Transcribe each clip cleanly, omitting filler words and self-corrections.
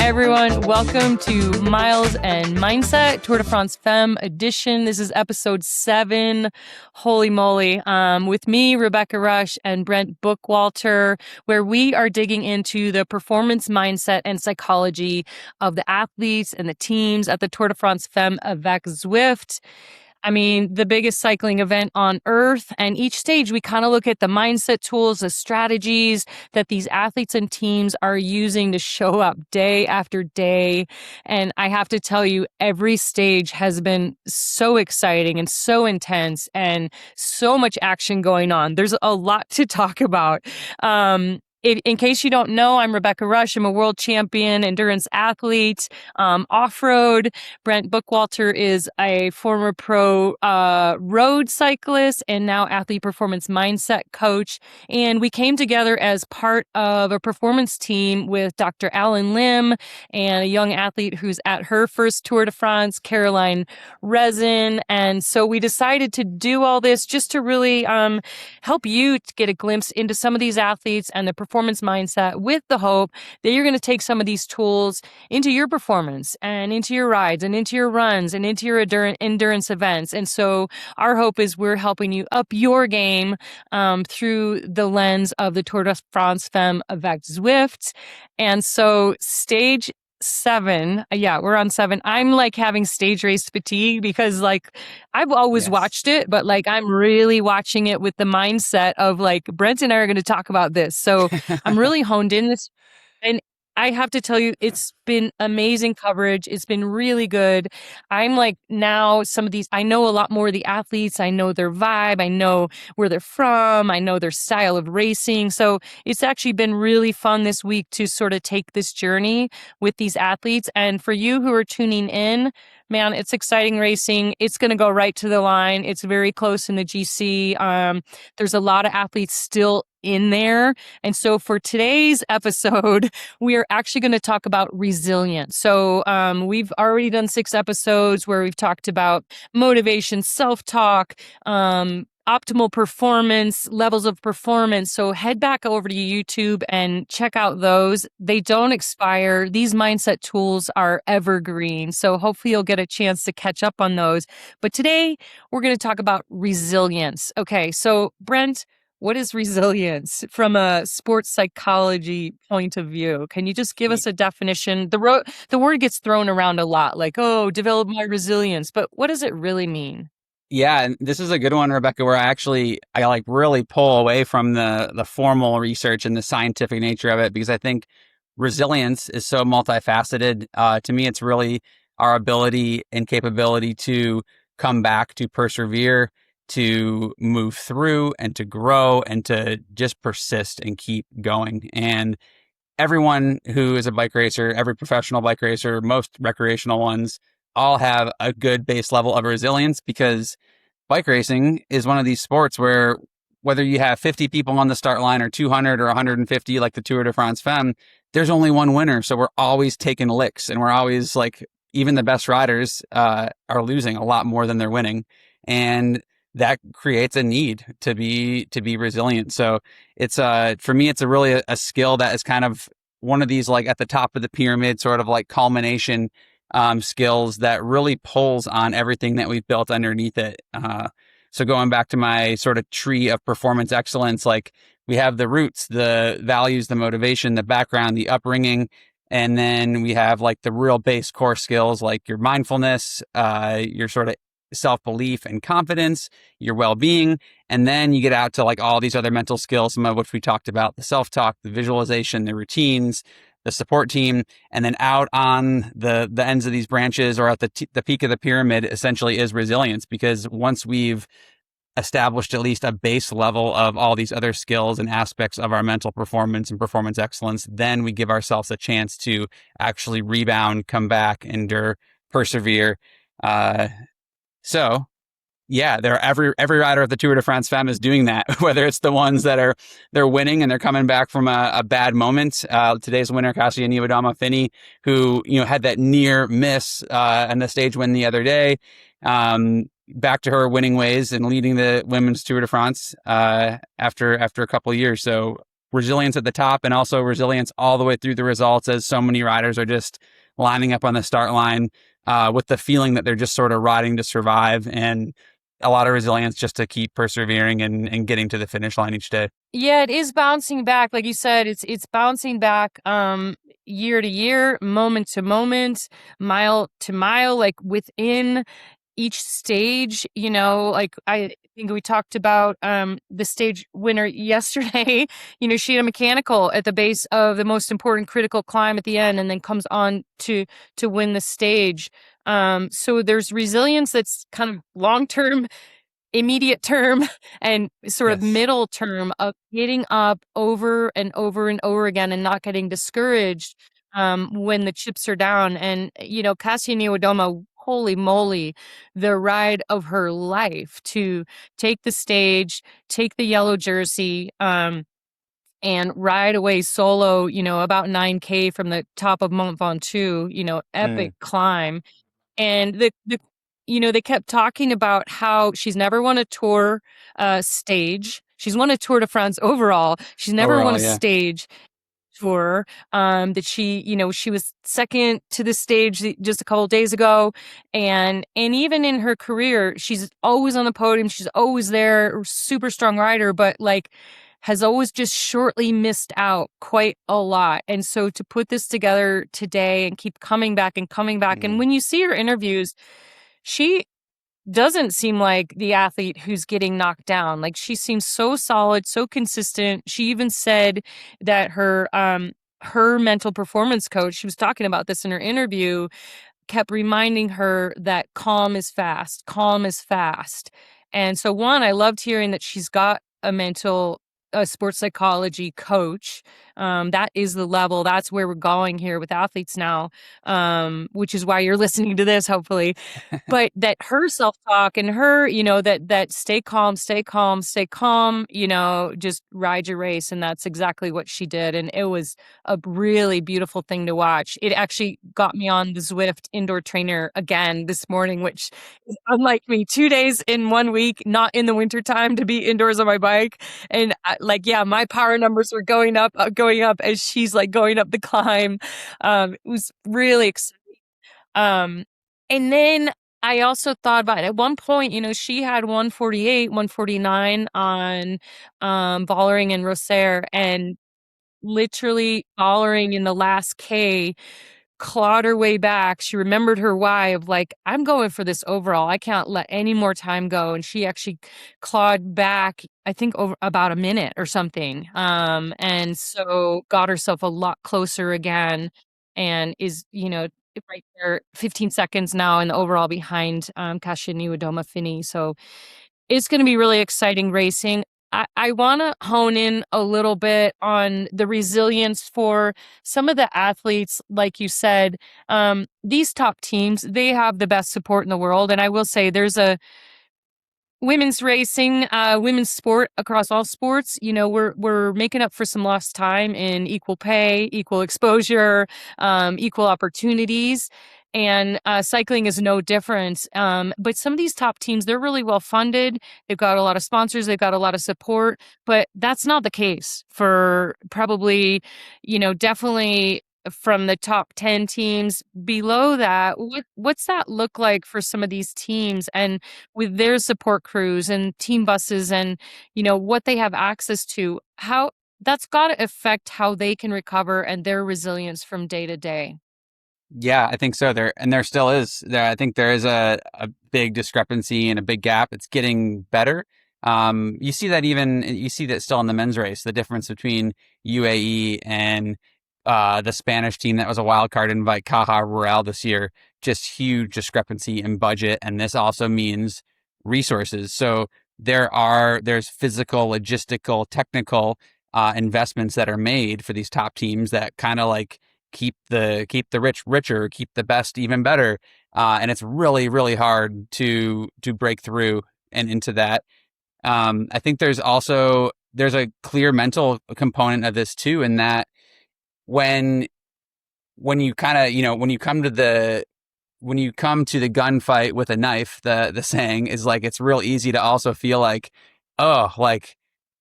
everyone. Welcome to Miles and Mindset, Tour de France Femmes edition. This is episode 7. Holy moly. With me, Rebecca Rusch and Brent Bookwalter, where we are digging into the performance mindset and psychology of the athletes and the teams at the Tour de France Femmes avec Zwift. I mean, the biggest cycling event on earth. And each stage, we kind of look at the mindset tools, the strategies that these athletes and teams are using to show up day after day. And I have to tell you, every stage has been so exciting and so intense and so much action going on. There's a lot to talk about. In case you don't know, I'm Rebecca Rusch. I'm a world champion endurance athlete, off-road. Brent Bookwalter is a former pro road cyclist and now athlete performance mindset coach. And we came together as part of a performance team with Dr. Alan Lim and a young athlete who's at her first Tour de France, Caroline Resin. And so we decided to do all this just to really help you to get a glimpse into some of these athletes and the performance mindset, with the hope that you're going to take some of these tools into your performance and into your rides and into your runs and into your endurance events. And so our hope is we're helping you up your game through the lens of the Tour de France Femmes avec Zwift. And so stage 7. Yeah, we're on 7. I'm like having stage race fatigue because like I've always watched it, but like I'm really watching it with the mindset of like Brent and I are going to talk about this. So I'm really honed in this. And I have to tell you, it's been amazing coverage. It's been really good. I'm like now some of these, I know a lot more of the athletes. I know their vibe. I know where they're from. I know their style of racing. So it's actually been really fun this week to sort of take this journey with these athletes. And for you who are tuning in, man, it's exciting racing. It's going to go right to the line. It's very close in the GC. There's a lot of athletes still in there. And so for today's episode, we are actually going to talk about resilience. So we've already done 6 episodes where we've talked about motivation, self-talk, optimal performance, levels of performance. So head back over to YouTube and check out those. They don't expire. These mindset tools are evergreen. So hopefully you'll get a chance to catch up on those. But today we're going to talk about resilience. Okay, so Brent, what is resilience from a sports psychology point of view? Can you just give us a definition? The word gets thrown around a lot, like, oh, develop my resilience. But what does it really mean? Yeah, and this is a good one, Rebecca, where I like really pull away from the formal research and the scientific nature of it, because I think resilience is so multifaceted. To me, it's really our ability and capability to come back, to persevere, to move through and to grow and to just persist and keep going. And everyone who is a bike racer, every professional bike racer, most recreational ones, all have a good base level of resilience, because bike racing is one of these sports where whether you have 50 people on the start line or 200 or 150 like the Tour de France Femmes, there's only one winner. So we're always taking licks, and we're always like, even the best riders are losing a lot more than they're winning. And that creates a need to be resilient. So it's for me, it's really a skill that is kind of one of these like at the top of the pyramid, sort of like culmination skills that really pulls on everything that we've built underneath it. So going back to my sort of tree of performance excellence, like we have the roots, the values, the motivation, the background, the upbringing, and then we have like the real base core skills, like your mindfulness, your sort of self-belief and confidence, your well-being. And then you get out to like all these other mental skills, some of which we talked about, the self-talk, the visualization, the routines, the support team. And then out on the ends of these branches, or at the peak of the pyramid, essentially is resilience. Because once we've established at least a base level of all these other skills and aspects of our mental performance and performance excellence, then we give ourselves a chance to actually rebound, come back, endure, persevere. So yeah, every rider of the Tour de France Femmes is doing that, whether it's the ones that they're winning and they're coming back from a bad moment. Today's winner, Kasia Niewiadoma-Phinney, who, had that near miss and the stage win the other day, back to her winning ways and leading the women's Tour de France after a couple of years. So resilience at the top and also resilience all the way through the results, as so many riders are just lining up on the start line with the feeling that they're just sort of riding to survive, and a lot of resilience just to keep persevering and getting to the finish line each day. Yeah, it is bouncing back. Like you said, it's bouncing back year to year, moment to moment, mile to mile, like within each stage, like I think we talked about the stage winner yesterday. She had a mechanical at the base of the most important critical climb at the end, and then comes on to win the stage. So there's resilience that's kind of long term, immediate term, and sort of Yes. middle term of getting up over and over and over again and not getting discouraged when the chips are down. And, Kasia Niewiadoma, holy moly, the ride of her life to take the stage, take the yellow jersey, and ride away solo, about 9K from the top of Mont Ventoux, epic climb. And they kept talking about how she's never won a tour stage. She's won a Tour de France overall. She's never won Overall, a yeah. stage tour. That she was second to the stage just a couple of days ago. And even in her career, she's always on the podium. She's always there, super strong rider, but like has always just shortly missed out quite a lot. And so to put this together today and keep coming back and coming back. And when you see her interviews, she doesn't seem like the athlete who's getting knocked down. Like she seems so solid, so consistent. She even said that her mental performance coach, she was talking about this in her interview, kept reminding her that calm is fast, calm is fast. And so one, I loved hearing that she's got a sports psychology coach. That is the level. That's where we're going here with athletes now, which is why you're listening to this, hopefully. But that her self-talk and her, that stay calm, stay calm, stay calm, just ride your race. And that's exactly what she did. And it was a really beautiful thing to watch. It actually got me on the Zwift indoor trainer again this morning, which is unlike me, 2 days in 1 week, not in the wintertime, to be indoors on my bike. And my power numbers were going up as she's like going up the climb. It was really exciting. And then I also thought about it. At one point, she had 148, 149 on Vollering and Rosser, and literally Vollering in the last K clawed her way back. She remembered her why of like, I'm going for this overall. I can't let any more time go. And she actually clawed back, I think, over about a minute or something. And so got herself a lot closer again, and is, right there, 15 seconds now in the overall behind Kasia Niewiadoma-Phinney. So it's going to be really exciting racing. I want to hone in a little bit on the resilience for some of the athletes. Like you said, these top teams, they have the best support in the world. And I will say there's a women's racing, women's sport across all sports. We're making up for some lost time in equal pay, equal exposure, equal opportunities. And cycling is no different. But some of these top teams, they're really well funded. They've got a lot of sponsors. They've got a lot of support. But that's not the case for probably, definitely from the top 10 teams below that. What's that look like for some of these teams, and with their support crews and team buses and, what they have access to? How that's got to affect how they can recover and their resilience from day to day. Yeah, I think so. There still is. I think there is a big discrepancy and a big gap. It's getting better. You see that still in the men's race, the difference between UAE and the Spanish team that was a wild card invite Caja Rural this year. Just huge discrepancy in budget, and this also means resources. So there's physical, logistical, technical investments that are made for these top teams that kind of like keep the rich richer, keep the best even better, and it's really, really hard to break through and into that. I think there's a clear mental component of this too, in that when you kind of when you come to the gunfight with a knife, the saying is like, it's real easy to also feel like, oh, like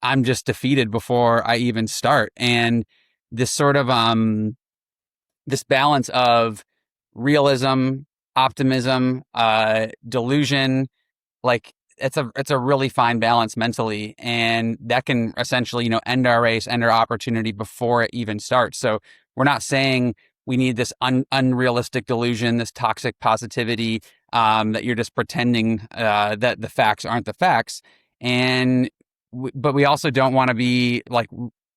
I'm just defeated before I even start. And this sort of this balance of realism, optimism, delusion, like it's a really fine balance mentally, and that can essentially, end our race, end our opportunity before it even starts. So we're not saying we need this unrealistic delusion, this toxic positivity, that you're just pretending that the facts aren't the facts. And but we also don't want to be like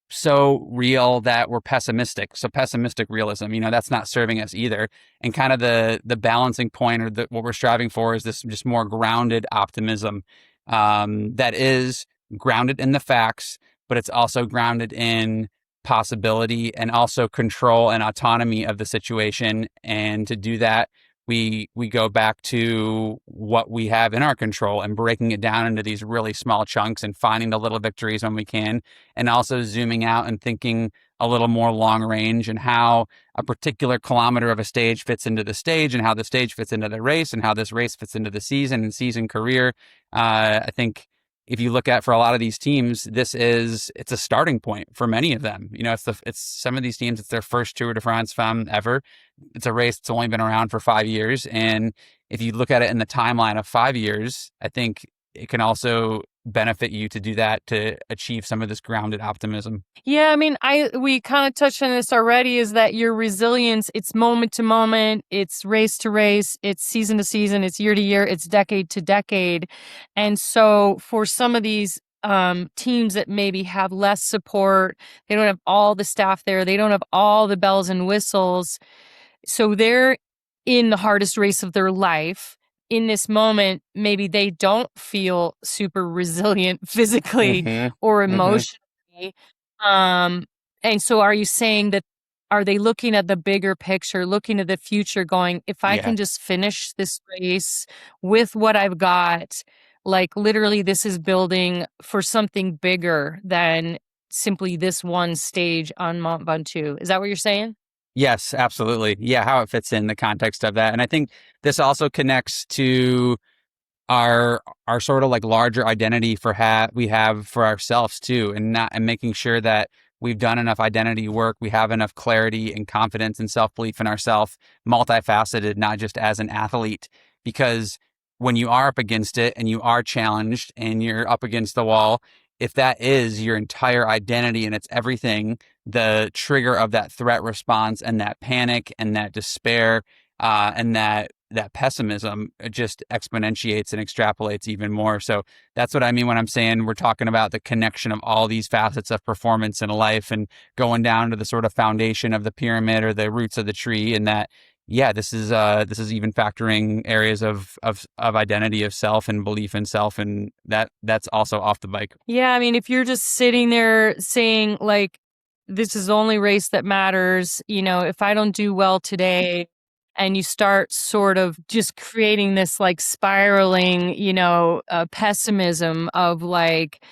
so real that we're pessimistic. So pessimistic realism, that's not serving us either. And kind of the balancing point, or what we're striving for, is this just more grounded optimism, that is grounded in the facts, but it's also grounded in possibility and also control and autonomy of the situation. And to do that, we go back to what we have in our control and breaking it down into these really small chunks and finding the little victories when we can, and also zooming out and thinking a little more long range, and how a particular kilometer of a stage fits into the stage, and how the stage fits into the race, and how this race fits into the season and season career. I think if you look at, for a lot of these teams, it's a starting point for many of them. It's some of these teams, it's their first Tour de France Femmes ever. It's a race that's only been around for 5 years. And if you look at it in the timeline of 5 years, I think it can also benefit you to do that, to achieve some of this grounded optimism. Yeah, I mean, we kind of touched on this already, is that your resilience, it's moment to moment, it's race to race, it's season to season, it's year to year, it's decade to decade. And so for some of these teams that maybe have less support, they don't have all the staff there, they don't have all the bells and whistles. So they're in the hardest race of their life. In this moment, maybe they don't feel super resilient physically or emotionally. And so are you saying that, are they looking at the bigger picture, looking at the future, going, if I can just finish this race with what I've got, like literally this is building for something bigger than simply this one stage on Mont Ventoux? Is that what you're saying? Yes, absolutely. Yeah, how it fits in the context of that. And I think this also connects to our sort of like larger identity we have for ourselves too, and making sure that we've done enough identity work, we have enough clarity and confidence and self-belief in ourselves, multifaceted, not just as an athlete. Because when you are up against it and you are challenged and you're up against the wall, if that is your entire identity and it's everything, the trigger of that threat response and that panic and that despair, and that pessimism, it just exponentiates and extrapolates even more. So that's what I mean when I'm saying we're talking about the connection of all these facets of performance in life, and going down to the sort of foundation of the pyramid or the roots of the tree. And that, yeah, this is even factoring areas of identity, of self and belief in self, and that's also off the bike. Yeah, I mean, if you're just sitting there saying like, this is the only race that matters, if I don't do well today, and you start sort of just creating this like spiraling, pessimism of like,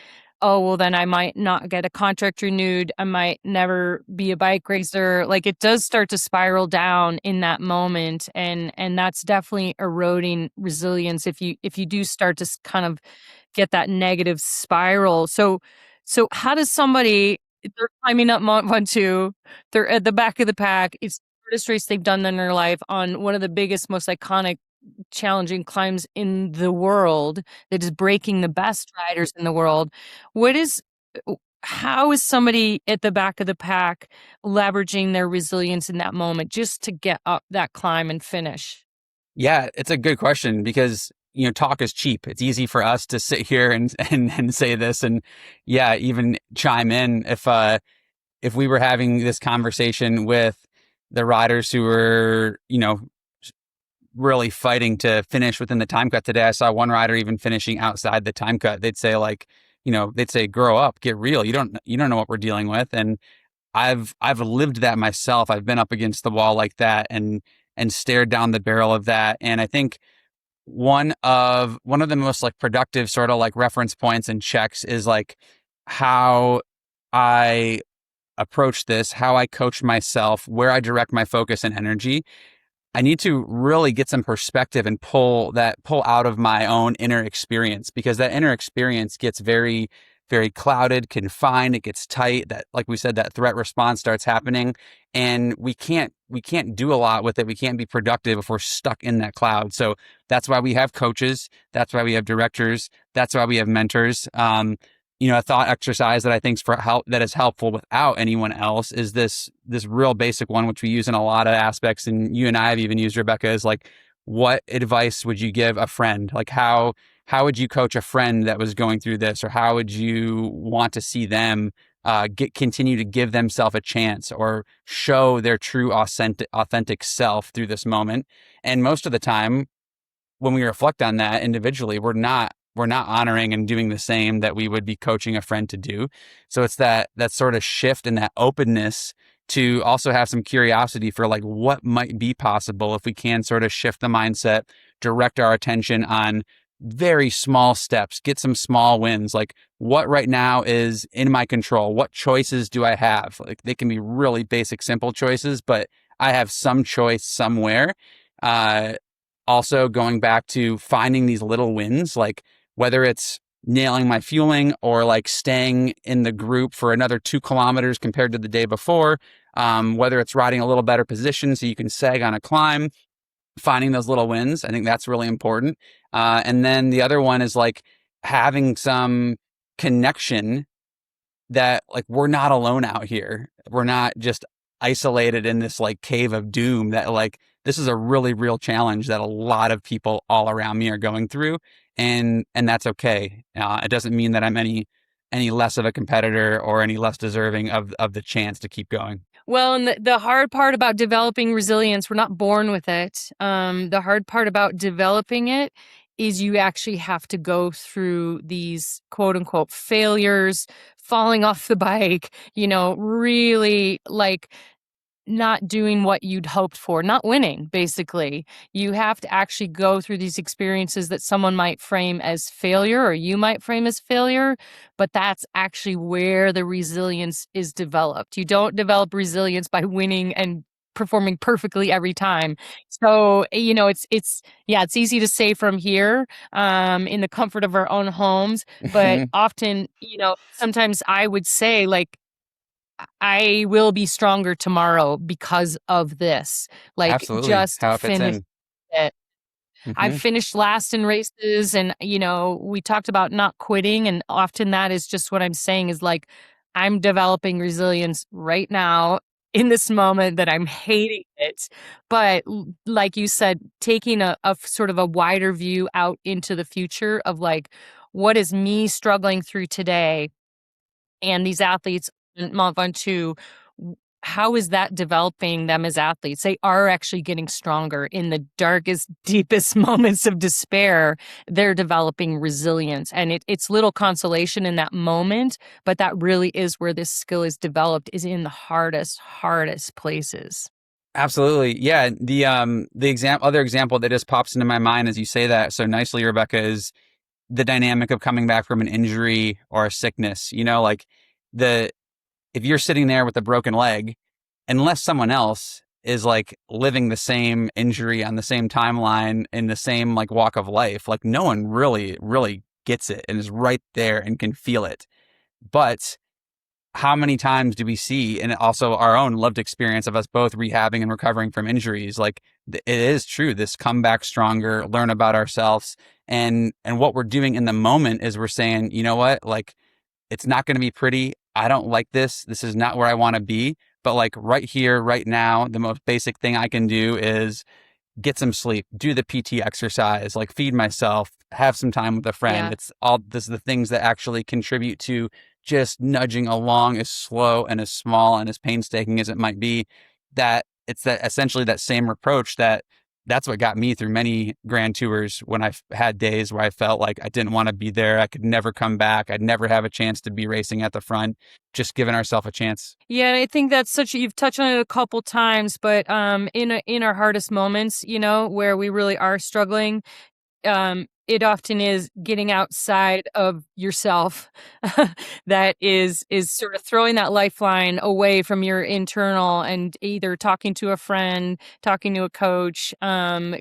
oh, well, then I might not get a contract renewed. I might never be a bike racer. Like, it does start to spiral down in that moment. And that's definitely eroding resilience if you do start to kind of get that negative spiral. So how does somebody, they're climbing up Mont Ventoux, they're at the back of the pack, it's the hardest race they've done in their life on one of the biggest, most iconic, challenging climbs in the world that is breaking the best riders in the world. How is somebody at the back of the pack leveraging their resilience in that moment just to get up that climb and finish? Yeah, it's a good question, because talk is cheap. It's easy for us to sit here and say this, and yeah, even chime in if we were having this conversation with the riders who were, really fighting to finish within the time cut today. I saw one rider even finishing outside the time cut. They'd say like, grow up, get real. You don't know what we're dealing with. And I've lived that myself. I've been up against the wall like that and stared down the barrel of that. And I think one of the most like productive sort of like reference points and checks is like how I approach this, how I coach myself, where I direct my focus and energy. I need to really get some perspective and pull out of my own inner experience, because that inner experience gets very very clouded, confined. It gets tight. That, like we said, that threat response starts happening, and we can't do a lot with it. We can't be productive if we're stuck in that cloud. So that's why we have coaches. That's why we have directors. That's why we have mentors. A thought exercise that I think that is helpful without anyone else is this real basic one, which we use in a lot of aspects, and you and I have even used, Rebecca, is like, what advice would you give a friend? Like how would you coach a friend that was going through this, or how would you want to see them continue to give themselves a chance or show their true authentic self through this moment? And most of the time, when we reflect on that individually, we're not honoring and doing the same that we would be coaching a friend to do. So it's that sort of shift and that openness to also have some curiosity for like what might be possible if we can sort of shift the mindset, direct our attention on very small steps, get some small wins. Like, what right now is in my control? What choices do I have? Like, they can be really basic, simple choices, but I have some choice somewhere. Also going back to finding these little wins, like whether it's nailing my fueling or like staying in the group for another 2 kilometers compared to the day before, whether it's riding a little better position so you can sag on a climb, finding those little wins. I think that's really important. And then the other one is like having some connection that like we're not alone out here. We're not just isolated in this like cave of doom, that like this is a really real challenge that a lot of people all around me are going through. And that's okay. It doesn't mean that I'm any less of a competitor or any less deserving of the chance to keep going. Well, and the hard part about developing resilience, we're not born with it. The hard part about developing it is you actually have to go through these quote unquote failures, falling off the bike, really like not doing what you'd hoped for, not winning, basically. You have to actually go through these experiences that someone might frame as failure or you might frame as failure, but that's actually where the resilience is developed. You don't develop resilience by winning and performing perfectly every time. So, it's easy to say from here, in the comfort of our own homes, but often, sometimes I would say like, I will be stronger tomorrow because of this. Like, Absolutely. just How it fits finish in. it. I've Mm-hmm. finished last in races, and, we talked about not quitting, and often that is just what I'm saying is like, I'm developing resilience right now in this moment that I'm hating it. But like you said, taking a sort of a wider view out into the future of like, what is me struggling through today? And these athletes in Mont Ventoux, how is that developing them as athletes? They are actually getting stronger in the darkest, deepest moments of despair. They're developing resilience, and it's little consolation in that moment, but that really is where this skill is developed, is in the hardest places. Absolutely. Yeah. The other example that just pops into my mind as you say that so nicely, Rebecca, is the dynamic of coming back from an injury or a sickness. Like if you're sitting there with a broken leg, unless someone else is like living the same injury on the same timeline in the same like walk of life, like no one really, really gets it and is right there and can feel it. But how many times do we see, and also our own lived experience of us both rehabbing and recovering from injuries, like it is true, this come back stronger, learn about ourselves. And what we're doing in the moment is we're saying, you know what, like it's not going to be pretty. I don't like this. This is not where I want to be. But like right here, right now, the most basic thing I can do is get some sleep, do the PT exercise, like feed myself, have some time with a friend. Yeah. It's all this the things that actually contribute to just nudging along as slow and as small and as painstaking as it might be. That it's that essentially that same approach that's what got me through many grand tours when I've had days where I felt like I didn't want to be there. I could never come back. I'd never have a chance to be racing at the front, just giving ourselves a chance. Yeah, I think that's you've touched on it a couple times, but in our hardest moments, where we really are struggling, it often is getting outside of yourself that is sort of throwing that lifeline away from your internal, and either talking to a friend, talking to a coach,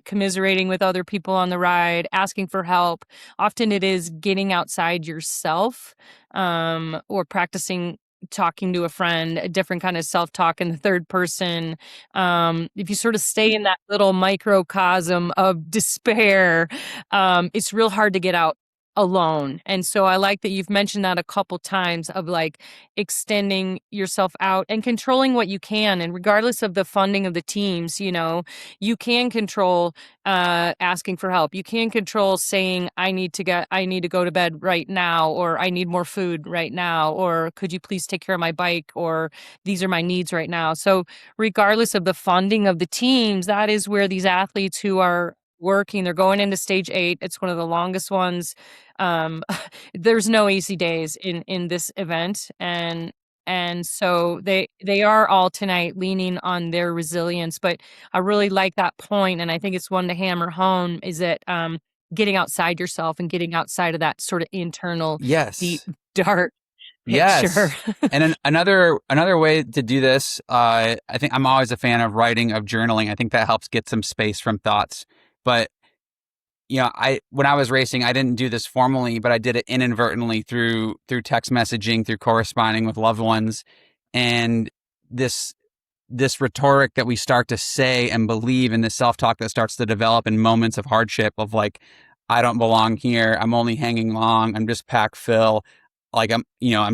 commiserating with other people on the ride, asking for help. Often it is getting outside yourself, or practicing talking to a friend, a different kind of self-talk in the third person. If you sort of stay in that little microcosm of despair, it's real hard to get out alone. And so I like that you've mentioned that a couple times, of like extending yourself out and controlling what you can. And regardless of the funding of the teams, you can control asking for help. You can control saying, I need to go to bed right now, or I need more food right now, or could you please take care of my bike, or these are my needs right now. So regardless of the funding of the teams, that is where these athletes who are working, they're going into stage 8. It's one of the longest ones. There's no easy days in this event, and so they are all tonight leaning on their resilience. But I really like that point, and I think it's one to hammer home, is that getting outside yourself and getting outside of that sort of internal, deep, dark picture. Yes. And another way to do this, I think I'm always a fan of writing, of journaling. I think that helps get some space from thoughts. But when I was racing, I didn't do this formally, but I did it inadvertently through text messaging, through corresponding with loved ones, and this rhetoric that we start to say and believe, in this self-talk that starts to develop in moments of hardship, of like, I don't belong here. I'm only hanging long. I'm just pack fill. Like I'm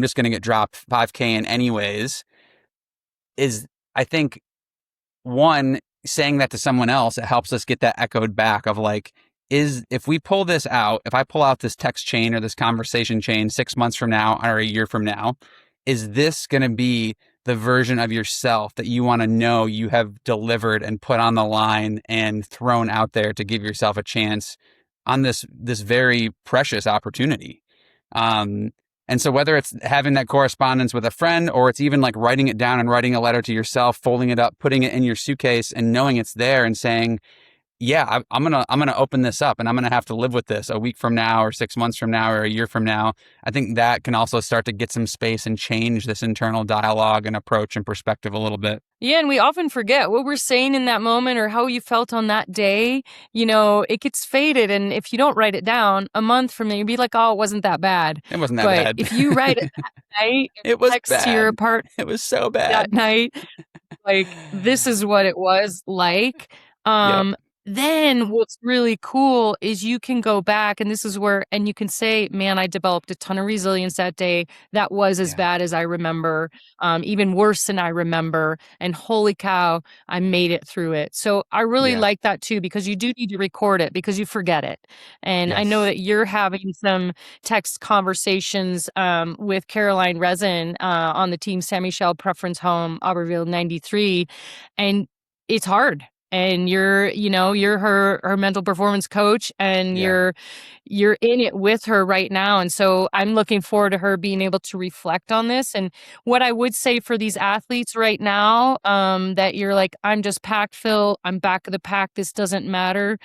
just going to get dropped 5K in anyways. Is, I think, one, saying that to someone else, it helps us get that echoed back of like, if we pull this out, if I pull out this text chain or this conversation chain 6 months from now or a year from now, is this going to be the version of yourself that you want to know you have delivered and put on the line and thrown out there to give yourself a chance on this very precious opportunity? And so whether it's having that correspondence with a friend, or it's even like writing it down and writing a letter to yourself, folding it up, putting it in your suitcase and knowing it's there, and saying, yeah, I'm going to open this up, and I'm going to have to live with this a week from now, or 6 months from now, or a year from now. I think that can also start to get some space and change this internal dialogue and approach and perspective a little bit. Yeah, and we often forget what we're saying in that moment, or how you felt on that day. It gets faded. And if you don't write it down, a month from now, you'd be like, oh, it wasn't that bad. It wasn't that bad. But if you write it that night, it was text bad. to your partner, it was so bad that night, like, this is what it was like. Yep. Then what's really cool is you can go back, and this is where, and you can say, man, I developed a ton of resilience that day. That was as bad as I remember, even worse than I remember. And holy cow, I made it through it. So I really like that too, because you do need to record it, because you forget it. And I know that you're having some text conversations with Caroline Rezin on the Team Saint Michel Preference Home, Auberville 93. And it's hard. And you're her mental performance coach, and you're in it with her right now. And so I'm looking forward to her being able to reflect on this. And what I would say for these athletes right now, that you're like, I'm just packed fill, I'm back of the pack, this doesn't matter.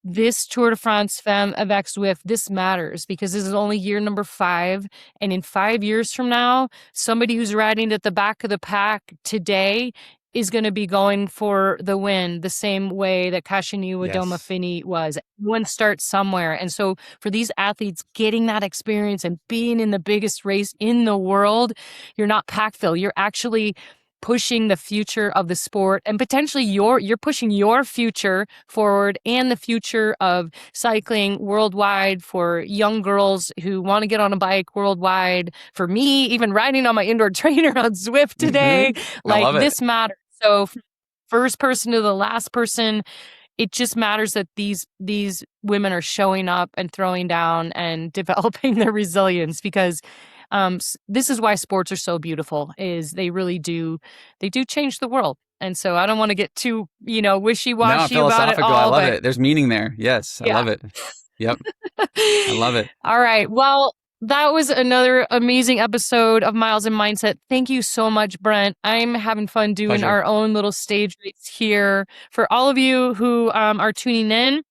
This Tour de France Femmes, avec, Zwift, this matters, because this is only year number 5. And in 5 years from now, somebody who's riding at the back of the pack today is going to be going for the win the same way that Kasia Niewiadoma-Phinney was. One starts somewhere. And so for these athletes, getting that experience and being in the biggest race in the world, you're not pack fill. You're actually pushing the future of the sport, and potentially you're pushing your future forward, and the future of cycling worldwide, for young girls who want to get on a bike worldwide. For me, even riding on my indoor trainer on Zwift today, like, this matters. So first person to the last person, it just matters that these women are showing up and throwing down and developing their resilience, because this is why sports are so beautiful, is they really do, change the world. And so I don't want to get too, wishy-washy about it all. I love it. There's meaning there. Yes, I love it. Yep. I love it. All right. Well, that was another amazing episode of Miles and Mindset. Thank you so much, Brent. I'm having fun doing our own little stage race here. For all of you who are tuning in,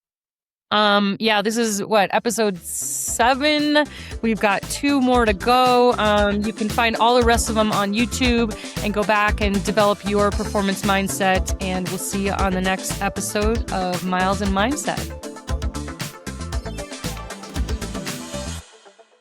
Yeah, this is episode 7. We've got 2 more to go. You can find all the rest of them on YouTube and go back and develop your performance mindset. And we'll see you on the next episode of Miles and Mindset.